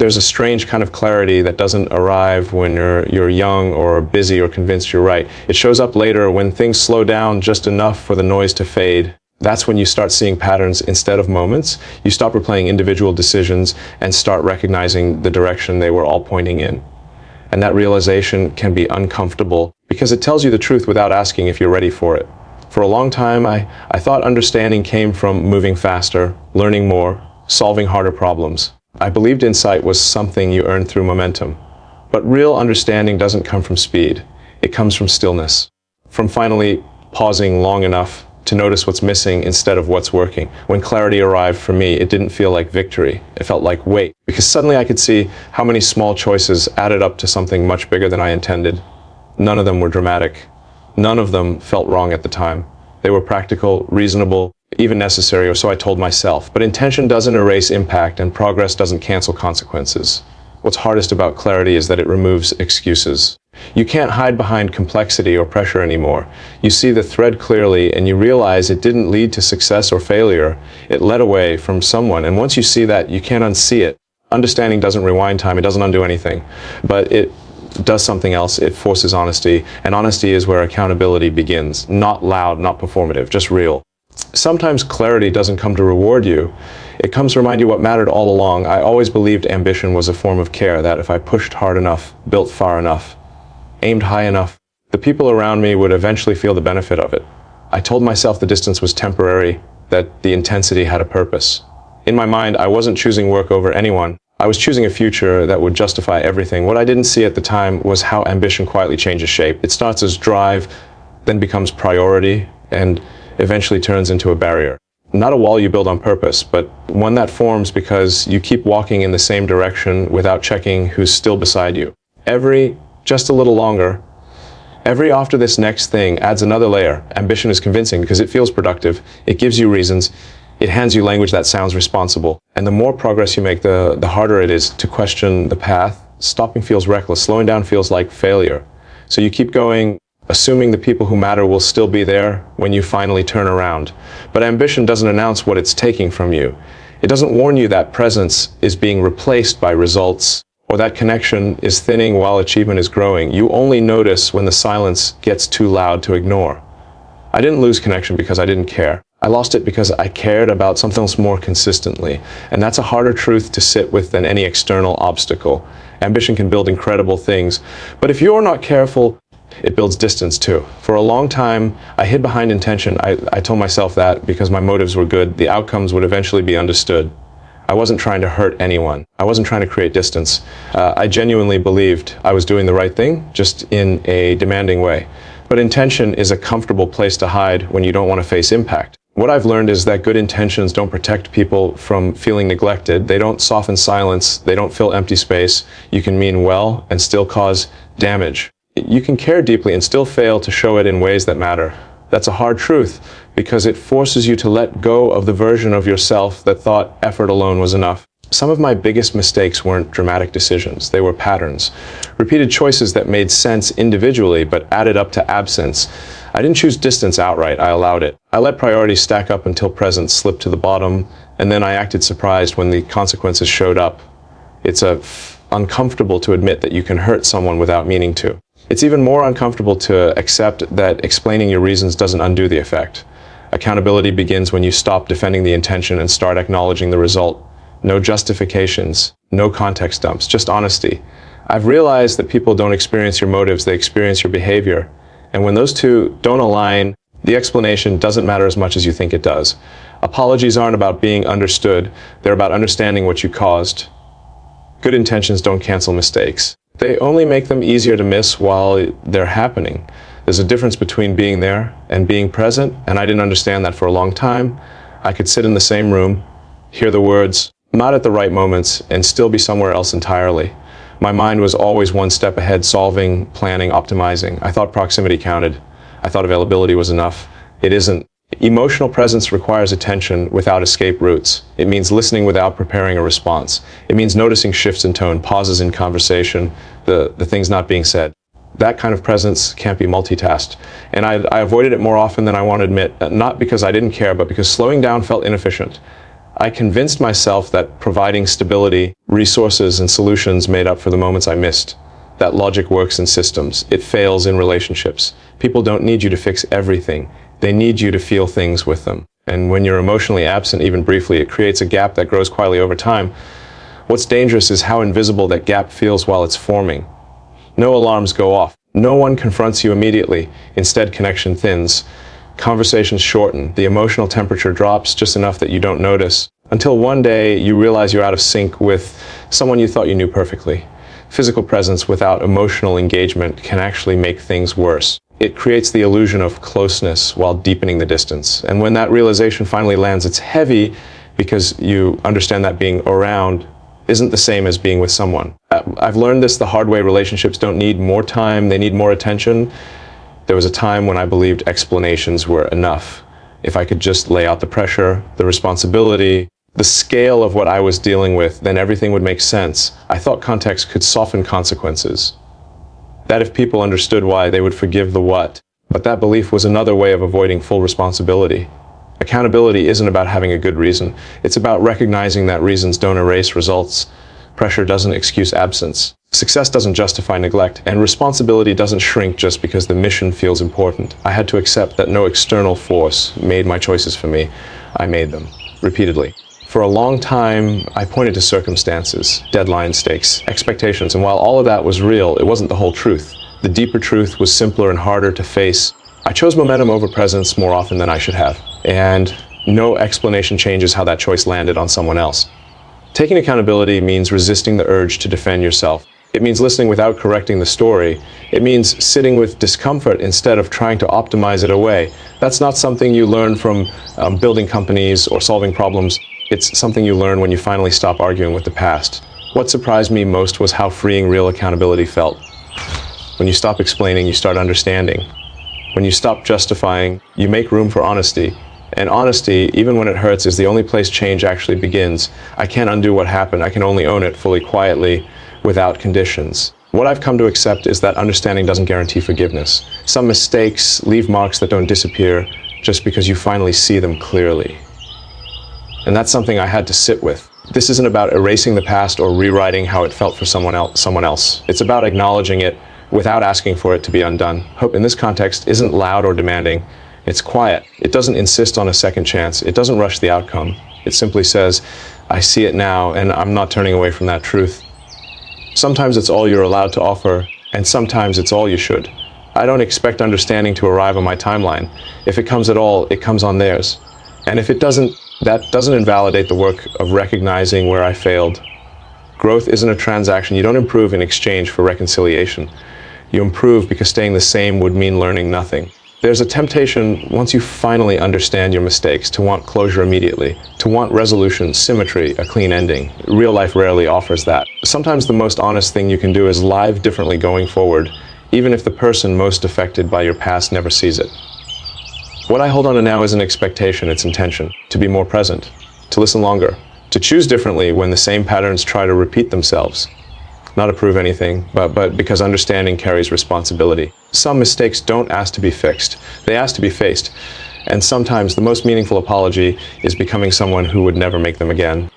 There's a strange kind of clarity that doesn't arrive when you're young or busy or convinced you're right. It shows up later when things slow down just enough for the noise to fade. That's when you start seeing patterns instead of moments. You stop replaying individual decisions and start recognizing the direction they were all pointing in. And that realization can be uncomfortable because it tells you the truth without asking if you're ready for it. For a long time, I thought understanding came from moving faster, learning more, solving harder problems. I believed insight was something you earn through momentum. But real understanding doesn't come from speed. It comes from stillness, from finally pausing long enough to notice what's missing instead of what's working. When clarity arrived for me, it didn't feel like victory. It felt like weight, because suddenly I could see how many small choices added up to something much bigger than I intended. None of them were dramatic. None of them felt wrong at the time. They were practical, reasonable, even necessary, or so I told myself. But intention doesn't erase impact, and progress doesn't cancel consequences. What's hardest about clarity is that it removes excuses. You can't hide behind complexity or pressure anymore. You see the thread clearly, and you realize it didn't lead to success or failure. It led away from someone, and once you see that, you can't unsee it. Understanding doesn't rewind time, it doesn't undo anything, but it does something else. It forces honesty, and honesty is where accountability begins. Not loud, not performative, just real. Sometimes clarity doesn't come to reward you. It comes to remind you what mattered all along. I always believed ambition was a form of care, that if I pushed hard enough, built far enough, aimed high enough, the people around me would eventually feel the benefit of it. I told myself the distance was temporary, that the intensity had a purpose. In my mind, I wasn't choosing work over anyone. I was choosing a future that would justify everything. What I didn't see at the time was how ambition quietly changes shape. It starts as drive, then becomes priority, and eventually turns into a barrier. Not a wall you build on purpose, but one that forms because you keep walking in the same direction without checking who's still beside you. Just a little longer, every after this next thing adds another layer. Ambition is convincing because it feels productive, it gives you reasons, it hands you language that sounds responsible. And the more progress you make, the harder it is to question the path. Stopping feels reckless, slowing down feels like failure. So you keep going, assuming the people who matter will still be there when you finally turn around. But ambition doesn't announce what it's taking from you. It doesn't warn you that presence is being replaced by results, or that connection is thinning while achievement is growing. You only notice when the silence gets too loud to ignore. I didn't lose connection because I didn't care. I lost it because I cared about something else more consistently. And that's a harder truth to sit with than any external obstacle. Ambition can build incredible things, but if you're not careful, it builds distance too. For a long time, I hid behind intention. I told myself that because my motives were good, the outcomes would eventually be understood. I wasn't trying to hurt anyone. I wasn't trying to create distance. I genuinely believed I was doing the right thing, just in a demanding way. But intention is a comfortable place to hide when you don't want to face impact. What I've learned is that good intentions don't protect people from feeling neglected. They don't soften silence. They don't fill empty space. You can mean well and still cause damage. You can care deeply and still fail to show it in ways that matter. That's a hard truth because it forces you to let go of the version of yourself that thought effort alone was enough. Some of my biggest mistakes weren't dramatic decisions. They were patterns. Repeated choices that made sense individually but added up to absence. I didn't choose distance outright, I allowed it. I let priorities stack up until presence slipped to the bottom, and then I acted surprised when the consequences showed up. It's uncomfortable to admit that you can hurt someone without meaning to. It's even more uncomfortable to accept that explaining your reasons doesn't undo the effect. Accountability begins when you stop defending the intention and start acknowledging the result. No justifications, no context dumps, just honesty. I've realized that people don't experience your motives, they experience your behavior. And when those two don't align, the explanation doesn't matter as much as you think it does. Apologies aren't about being understood, they're about understanding what you caused. Good intentions don't cancel mistakes. They only make them easier to miss while they're happening. There's a difference between being there and being present, and I didn't understand that for a long time. I could sit in the same room, hear the words, not at the right moments, and still be somewhere else entirely. My mind was always one step ahead, solving, planning, optimizing. I thought proximity counted. I thought availability was enough. It isn't. Emotional presence requires attention without escape routes. It means listening without preparing a response. It means noticing shifts in tone, pauses in conversation, the things not being said. That kind of presence can't be multitasked. And I avoided it more often than I want to admit, not because I didn't care, but because slowing down felt inefficient. I convinced myself that providing stability, resources, and solutions made up for the moments I missed. That logic works in systems. It fails in relationships. People don't need you to fix everything. They need you to feel things with them. And when you're emotionally absent, even briefly, it creates a gap that grows quietly over time. What's dangerous is how invisible that gap feels while it's forming. No alarms go off. No one confronts you immediately. Instead, connection thins. Conversations shorten. The emotional temperature drops just enough that you don't notice. Until one day, you realize you're out of sync with someone you thought you knew perfectly. Physical presence without emotional engagement can actually make things worse. It creates the illusion of closeness while deepening the distance. And when that realization finally lands, it's heavy because you understand that being around isn't the same as being with someone. I've learned this the hard way. Relationships don't need more time, they need more attention. There was a time when I believed explanations were enough. If I could just lay out the pressure, the responsibility, the scale of what I was dealing with, then everything would make sense. I thought context could soften consequences. That if people understood why, they would forgive the what. But that belief was another way of avoiding full responsibility. Accountability isn't about having a good reason. It's about recognizing that reasons don't erase results. Pressure doesn't excuse absence. Success doesn't justify neglect, and responsibility doesn't shrink just because the mission feels important. I had to accept that no external force made my choices for me. I made them, repeatedly. For a long time, I pointed to circumstances, deadline stakes, expectations, and while all of that was real, it wasn't the whole truth. The deeper truth was simpler and harder to face. I chose momentum over presence more often than I should have, and no explanation changes how that choice landed on someone else. Taking accountability means resisting the urge to defend yourself. It means listening without correcting the story. It means sitting with discomfort instead of trying to optimize it away. That's not something you learn from building companies or solving problems. It's something you learn when you finally stop arguing with the past. What surprised me most was how freeing real accountability felt. When you stop explaining, you start understanding. When you stop justifying, you make room for honesty. And honesty, even when it hurts, is the only place change actually begins. I can't undo what happened. I can only own it fully, quietly, without conditions. What I've come to accept is that understanding doesn't guarantee forgiveness. Some mistakes leave marks that don't disappear just because you finally see them clearly. And that's something I had to sit with. This isn't about erasing the past or rewriting how it felt for someone else. It's about acknowledging it without asking for it to be undone. Hope in this context isn't loud or demanding. It's quiet. It doesn't insist on a second chance. It doesn't rush the outcome. It simply says, I see it now, and I'm not turning away from that truth. Sometimes it's all you're allowed to offer, and sometimes it's all you should. I don't expect understanding to arrive on my timeline. If it comes at all, it comes on theirs. And if it doesn't, that doesn't invalidate the work of recognizing where I failed. Growth isn't a transaction. You don't improve in exchange for reconciliation. You improve because staying the same would mean learning nothing. There's a temptation, once you finally understand your mistakes, to want closure immediately, to want resolution, symmetry, a clean ending. Real life rarely offers that. Sometimes the most honest thing you can do is live differently going forward, even if the person most affected by your past never sees it. What I hold on to now isn't expectation, it's intention. To be more present, to listen longer, to choose differently when the same patterns try to repeat themselves. Not to prove anything, but because understanding carries responsibility. Some mistakes don't ask to be fixed, they ask to be faced. And sometimes the most meaningful apology is becoming someone who would never make them again.